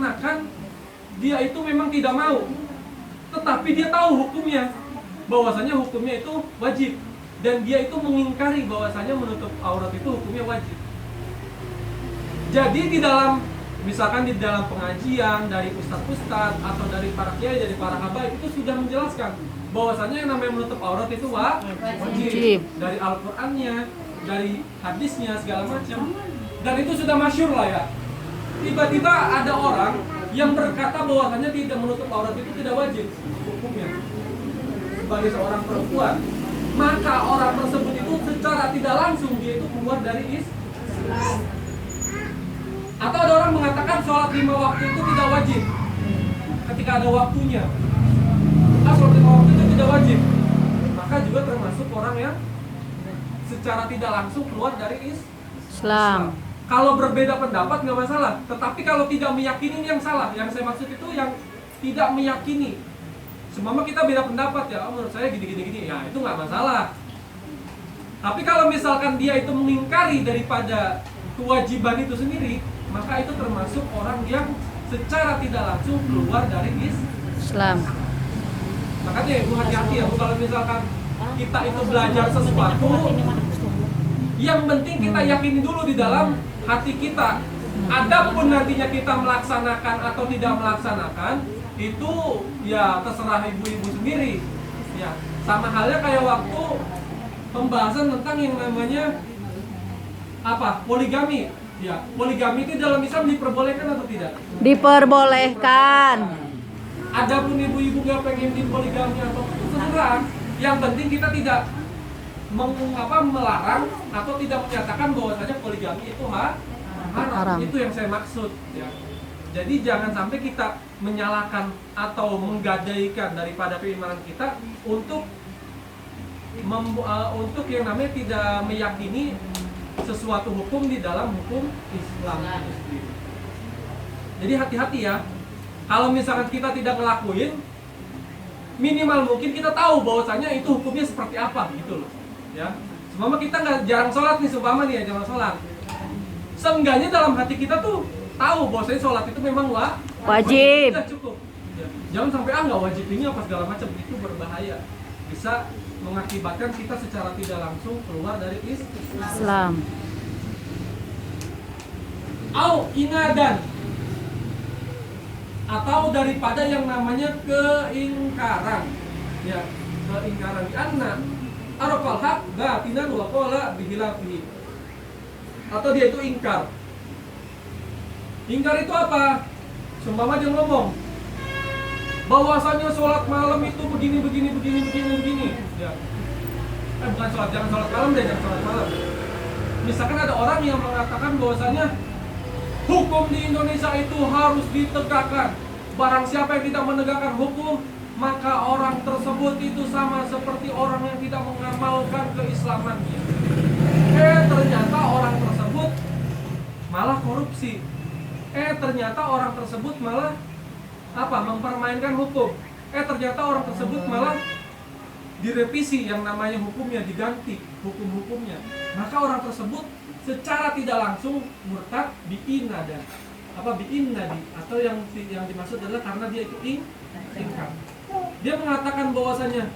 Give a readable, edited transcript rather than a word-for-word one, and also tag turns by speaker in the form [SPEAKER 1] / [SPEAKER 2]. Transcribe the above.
[SPEAKER 1] seakan-akan dia itu memang tidak mau, tetapi dia tahu hukumnya, bahwasanya hukumnya itu wajib, dan dia itu mengingkari bahwasanya menutup aurat itu hukumnya wajib. Jadi di dalam, misalkan di dalam pengajian dari ustadz-ustadz atau dari para kiai, dari para habaib itu sudah menjelaskan bahwasanya yang namanya menutup aurat itu wajib, dari Al-Qur'annya, dari hadisnya, segala macam. Dan itu sudah masyhur lah ya. Tiba-tiba ada orang yang berkata bahwasanya tidak menutup aurat itu tidak wajib hukumnya sebagai seorang perempuan, maka orang tersebut itu secara tidak langsung dia itu keluar dari Islam. Atau ada orang mengatakan sholat 5 waktu itu tidak wajib ketika ada waktunya. Sholat 5 waktu itu tidak wajib, maka juga termasuk orang yang secara tidak langsung keluar dari Islam. Kalau berbeda pendapat nggak masalah, tetapi kalau tidak meyakini ini yang salah. Yang saya maksud itu yang tidak meyakini. Semua kita beda pendapat ya, menurut saya gini, ya itu nggak masalah. Tapi kalau misalkan dia itu mengingkari daripada kewajiban itu sendiri, maka itu termasuk orang yang secara tidak langsung keluar dari Islam. Makanya ibu hati-hati ya, kalau misalkan kita itu belajar sesuatu, yang penting kita yakini dulu di dalam hati kita. Adapun nantinya kita melaksanakan atau tidak melaksanakan, itu ya terserah ibu-ibu sendiri. Ya, sama halnya kayak waktu pembahasan tentang yang namanya poligami. Ya, poligami itu dalam Islam diperbolehkan atau tidak?
[SPEAKER 2] Diperbolehkan.
[SPEAKER 1] Adapun ibu-ibu nggak pengen dipoligami atau terserah. Yang penting kita tidak melarang atau tidak menyatakan bahwasanya poligami itu haram. Itu yang saya maksud ya. Jadi jangan sampai kita menyalahkan atau menggadaikan daripada keimanan kita untuk yang namanya tidak meyakini sesuatu hukum di dalam hukum Islam itu sendiri. Jadi hati-hati ya. Kalau misalkan kita tidak ngelakuin, minimal mungkin kita tahu bahwasanya itu hukumnya seperti apa gitu loh. Ya, seumpama kita jarang sholat nih, jarang sholat. Seenggaknya dalam hati kita tuh tahu bahwasanya sholat itu memang
[SPEAKER 2] wajib.
[SPEAKER 1] Sudah cukup. Ya, jangan sampai nggak wajib ini apa segala macam, itu berbahaya. Bisa mengakibatkan kita secara tidak langsung keluar dari Islam. Inadan, atau daripada yang namanya keingkaran. Ya, keingkaran karena arafal haq batinan wa qala bihilafihi. Atau dia itu ingkar. Ingkar itu apa? Seumpama dia ngomong bahwasanya sholat malam itu begini. Ya. Bukan jangan sholat malam deh, jangan sholat malam. Misalkan ada orang yang mengatakan bahwasanya hukum di Indonesia itu harus ditegakkan. Barang siapa yang tidak menegakkan hukum, maka orang tersebut itu sama seperti orang yang tidak mengamalkan keislamannya. Ternyata orang tersebut malah korupsi. Ternyata orang tersebut malah mempermainkan hukum. Ternyata orang tersebut malah direvisi yang namanya hukumnya, diganti hukum-hukumnya. Maka orang tersebut secara tidak langsung murtad bi'inadi, atau yang dimaksud adalah karena dia itu ingkar. Dia mengatakan bahwasanya